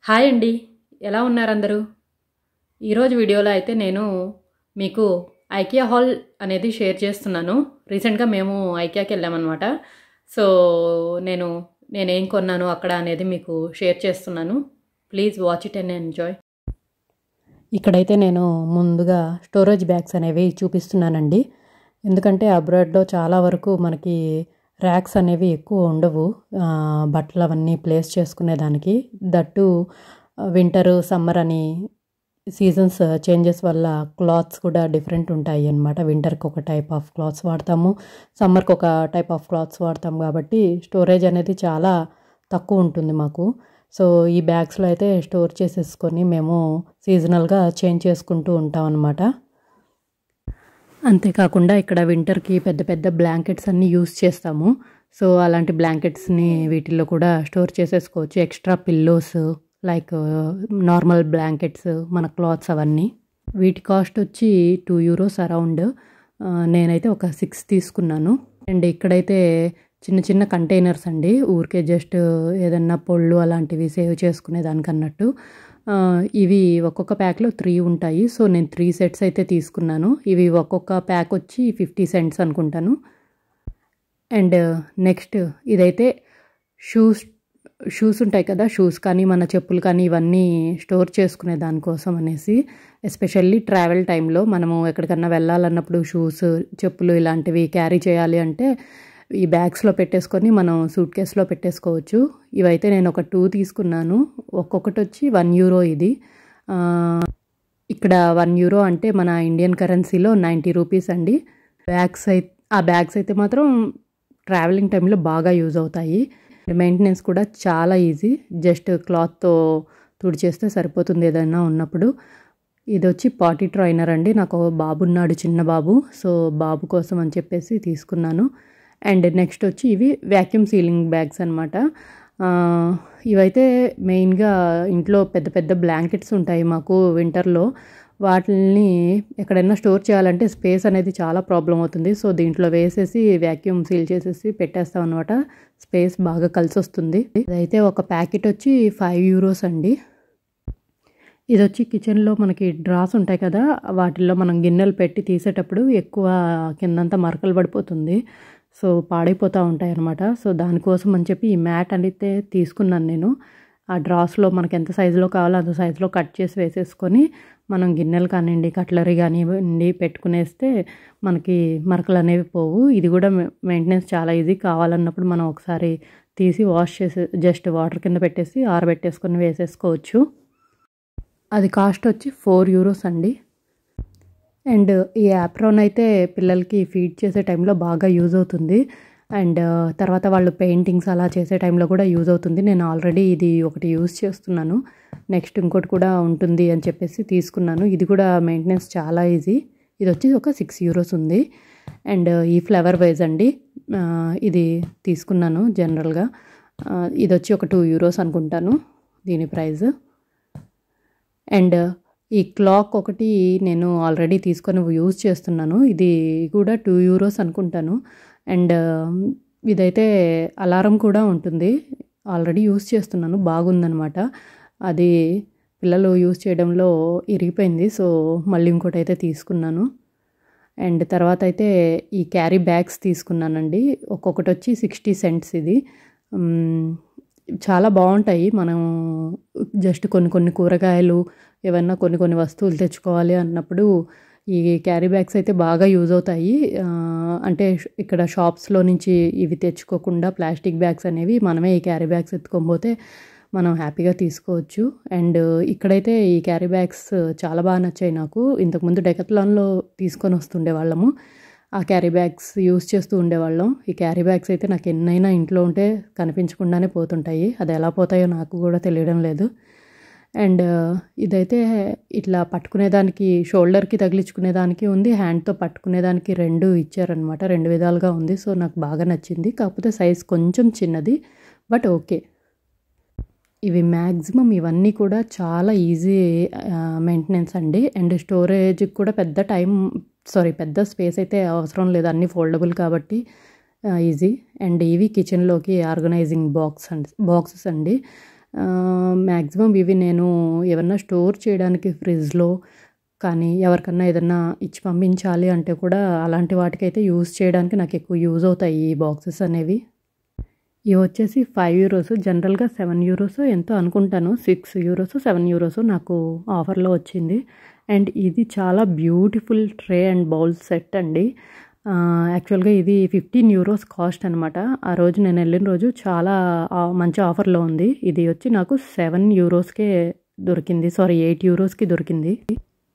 Hi అండి. ఎలా ఉన్నారు అందరూ? ఈరోజు వీడియోలో అయితే నేను మీకు ఐకియా హాల్ అనేది షేర్ చేస్తున్నాను. రీసెంట్‌గా మేము ఐకియాకి వెళ్ళామన్నమాట. సో, నేను నేనేం కొన్నాను అక్కడ అనేది మీకు షేర్ చేస్తున్నాను. Please watch it and enjoy. ఇక్కడైతే నేను ముందుగా స్టోరేజ్ బ్యాగ్స్ అనేవి చూపిస్తున్నానండి. ఎందుకంటే అబ్రాడ్‌లో చాలా వరకు మనకి ర్యాక్స్ అనేవి ఎక్కువ ఉండవు. బట్టలు అవన్నీ ప్లేస్ చేసుకునేదానికి. దట్టు వింటర్, సమ్మర్ అని సీజన్స్ చేంజెస్ వల్ల క్లాత్స్ కూడా డిఫరెంట్ ఉంటాయి అన్నమాట. వింటర్కి ఒక టైప్ ఆఫ్ క్లాత్స్ వాడతాము, సమ్మర్కి ఒక టైప్ ఆఫ్ క్లాత్స్ వాడతాము. కాబట్టి స్టోరేజ్ అనేది చాలా తక్కువ ఉంటుంది మాకు. సో ఈ బ్యాగ్స్లో అయితే స్టోర్ చేసేసుకొని మేము సీజనల్గా చేంజ్ చేసుకుంటూ ఉంటాం అన్నమాట. అంతేకాకుండా ఇక్కడ వింటర్కి పెద్ద పెద్ద బ్లాంకెట్స్ అన్నీ యూస్ చేస్తాము. సో అలాంటి బ్లాంకెట్స్ని వీటిల్లో కూడా స్టోర్ చేసేసుకోవచ్చు. Extra pillows like normal blankets, మన క్లాత్స్ అవన్నీ. వీటి కాస్ట్ వచ్చి €2 అరౌండ్. నేనైతే ఒక 6 తీసుకున్నాను. అండ్ ఇక్కడైతే చిన్న చిన్న కంటైనర్స్ అండి. ఊరికే జస్ట్ ఏదన్నా పళ్ళు అలాంటివి సేవ్ చేసుకునే దానికన్నట్టు. ఇవి ఒక్కొక్క ప్యాక్లో 3 ఉంటాయి. సో నేను 3 సెట్స్ అయితే తీసుకున్నాను. ఇవి ఒక్కొక్క ప్యాక్ వచ్చి 50 cents అనుకుంటాను. అండ్ నెక్స్ట్ ఇదైతే షూస్ ఉంటాయి కదా, షూస్ కానీ మన చెప్పులు కానీ ఇవన్నీ స్టోర్ చేసుకునే దానికోసం అనేసి. ఎస్పెషల్లీ ట్రావెల్ టైంలో మనము ఎక్కడికన్నా వెళ్ళాలన్నప్పుడు షూస్, చెప్పులు ఇలాంటివి క్యారీ చేయాలి అంటే ఈ బ్యాగ్స్లో పెట్టేసుకొని మనం సూట్ కేసులో పెట్టేసుకోవచ్చు. ఇవైతే నేను ఒక 2 తీసుకున్నాను. ఒక్కొక్కటి వచ్చి €1 ఇది. ఇక్కడ €1 అంటే మన ఇండియన్ కరెన్సీలో ₹90 అండి. ఆ బ్యాగ్స్ అయితే మాత్రం ట్రావెలింగ్ టైంలో బాగా యూజ్ అవుతాయి. మెయింటెనెన్స్ కూడా చాలా ఈజీ. జస్ట్ క్లాత్తో తుడిచేస్తే సరిపోతుంది ఏదైనా ఉన్నప్పుడు. ఇది వచ్చి పాటీ ట్రైనర్ అండి. నాకు బాబు ఉన్నాడు, చిన్న బాబు. సో బాబు కోసం అని చెప్పేసి తీసుకున్నాను. అండ్ నెక్స్ట్ వచ్చి ఇవి వ్యాక్యూమ్ సీలింగ్ బ్యాగ్స్ అనమాట. ఇవైతే మెయిన్గా ఇంట్లో పెద్ద పెద్ద బ్లాంకెట్స్ ఉంటాయి మాకు వింటర్లో. వాటిని ఎక్కడైనా స్టోర్ చేయాలంటే స్పేస్ అనేది చాలా ప్రాబ్లం అవుతుంది. సో దీంట్లో వేసేసి వ్యాక్యూమ్ సీల్ చేసేసి పెట్టేస్తాం అనమాట. స్పేస్ బాగా కలిసి వస్తుంది. ఇదైతే ఒక ప్యాకెట్ వచ్చి €5 అండి. ఇది వచ్చి కిచెన్లో మనకి డ్రాస్ ఉంటాయి కదా, వాటిల్లో మనం గిన్నెలు పెట్టి తీసేటప్పుడు ఎక్కువ కిందంతా మరకలు పడిపోతుంది. సో పాడైపోతూ ఉంటాయి అన్నమాట. సో దానికోసం అని చెప్పి ఈ మ్యాట్ అయితే తీసుకున్నాను నేను. ఆ డ్రాస్లో మనకి ఎంత సైజులో కావాలో అంత సైజులో కట్ చేసి వేసేసుకొని మనం గిన్నెలు కానివ్వండి, కట్లరీ కానివ్వండి పెట్టుకునేస్తే మనకి మరకలు అనేవి పోవు. ఇది కూడా మెయింటెనెన్స్ చాలా ఈజీ. కావాలన్నప్పుడు మనం ఒకసారి తీసి వాష్ చేసి జస్ట్ వాటర్ కింద పెట్టేసి ఆరబెట్టేసుకొని వేసేసుకోవచ్చు. అది కాస్ట్ వచ్చి €4 అండి. అండ్ ఈ యాప్రాన్ అయితే పిల్లలకి ఫీడ్ చేసే టైంలో బాగా యూజ్ అవుతుంది. అండ్ తర్వాత వాళ్ళు పెయింటింగ్స్ అలా చేసే టైంలో కూడా యూజ్ అవుతుంది. నేను ఆల్రెడీ ఇది ఒకటి యూజ్ చేస్తున్నాను. నెక్స్ట్ ఇంకోటి కూడా ఉంటుంది అని చెప్పేసి తీసుకున్నాను. ఇది కూడా మెయింటెనెన్స్ చాలా ఈజీ. ఇది వచ్చి ఒక €6 ఉంది. అండ్ ఈ ఫ్లవర్ వైజ్ అండి, ఇది తీసుకున్నాను జనరల్గా. ఇది వచ్చి ఒక €2 అనుకుంటాను దీని ప్రైస్. అండ్ ఈ క్లాక్ ఒకటి నేను ఆల్రెడీ తీసుకొని యూజ్ చేస్తున్నాను. ఇది కూడా €2 అనుకుంటాను. అండ్ ఇదైతే అలారం కూడా ఉంటుంది. ఆల్రెడీ యూజ్ చేస్తున్నాను, బాగుందనమాట. అది పిల్లలు యూజ్ చేయడంలో ఇరిగిపోయింది. సో మళ్ళీ ఇంకోటి అయితే తీసుకున్నాను. అండ్ తర్వాత అయితే ఈ క్యారీ బ్యాగ్స్ తీసుకున్నానండి. ఒక్కొక్కటి వచ్చి 60 cents ఇది. చాలా బాగుంటాయి. మనం జస్ట్ కొన్ని కూరగాయలు ఏమన్నా కొన్ని వస్తువులు తెచ్చుకోవాలి అన్నప్పుడు ఈ క్యారీ బ్యాగ్స్ అయితే బాగా యూజ్ అవుతాయి. అంటే ఇక్కడ షాప్స్లో నుంచి ఇవి తెచ్చుకోకుండా ప్లాస్టిక్ బ్యాగ్స్ అనేవి మనమే ఈ క్యారీ బ్యాగ్స్ ఎత్తుకోకపోతే మనం హ్యాపీగా తీసుకోవచ్చు. అండ్ ఇక్కడైతే ఈ క్యారీ బ్యాగ్స్ చాలా బాగా నచ్చాయి నాకు. ఇంతకుముందు డెకాథ్లాన్లో తీసుకొని వస్తుండే వాళ్ళము. ఆ క్యారీ బ్యాగ్స్ యూజ్ చేస్తూ ఉండేవాళ్ళం. ఈ క్యారీ బ్యాగ్స్ అయితే నాకు ఎన్నైనా ఇంట్లో ఉంటే కనిపించకుండానే పోతుంటాయి. అది ఎలా పోతాయో నాకు కూడా తెలియడం లేదు. అండ్ ఇదైతే ఇట్లా పట్టుకునేదానికి షోల్డర్కి తగిలించుకునేదానికి ఉంది, హ్యాండ్తో పట్టుకునేదానికి 2 ఇచ్చారనమాట. 2 విధాలుగా ఉంది. సో నాకు బాగా నచ్చింది. కాకపోతే సైజ్ కొంచెం చిన్నది, బట్ ఓకే. ఇవి మ్యాక్సిమం ఇవన్నీ కూడా చాలా ఈజీ మెయింటెనెన్స్ అండి. అండ్ స్టోరేజ్కి కూడా పెద్ద స్పేస్ అయితే అవసరం లేదు. అన్నీ ఫోల్డబుల్ కాబట్టి ఈజీ. అండ్ ఇవి కిచెన్లోకి ఆర్గనైజింగ్ బాక్సెస్ అండి. మ్యాక్సిమం ఇవి నేను ఏమన్నా స్టోర్ చేయడానికి ఫ్రిడ్జ్లో కానీ ఎవరికన్నా ఏదన్నా ఇచ్చి పంపించాలి అంటే కూడా అలాంటి వాటికైతే యూజ్ చేయడానికి నాకు ఎక్కువ యూజ్ అవుతాయి ఈ బాక్సెస్ అనేవి. ఇవి వచ్చేసి €5 జనరల్గా €7 ఎంతో అనుకుంటాను. €6 €7 నాకు ఆఫర్లో వచ్చింది. అండ్ ఇది చాలా beautiful tray and bowl set అండి. యాక్చువల్గా ఇది €15 కాస్ట్ అనమాట. ఆ రోజు నేను వెళ్ళిన రోజు చాలా మంచి ఆఫర్లో ఉంది. ఇది వచ్చి నాకు €7కే దొరికింది, సారీ €8కి దొరికింది.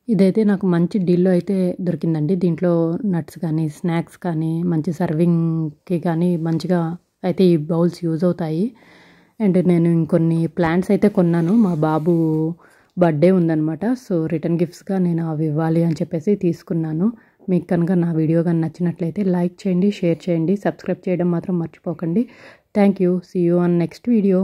ఇదైతే నాకు మంచి డీల్లో అయితే దొరికిందండి. దీంట్లో నట్స్ కానీ స్నాక్స్ కానీ మంచి సర్వింగ్కి కానీ మంచిగా అయితే ఈ బౌల్స్ యూజ్ అవుతాయి. అండ్ నేను ఇంకొన్ని ప్లాంట్స్ అయితే కొన్నాను. మా బాబు బర్త్డే ఉందనమాట. సో రిటర్న్ గిఫ్ట్స్గా నేను అవి ఇవ్వాలి అని చెప్పేసి తీసుకున్నాను. మీకు కనుక నా వీడియో కానీ నచ్చినట్లయితే లైక్ చేయండి, షేర్ చేయండి, సబ్స్క్రైబ్ చేయడం మాత్రం మర్చిపోకండి. Thank you. See you on next video.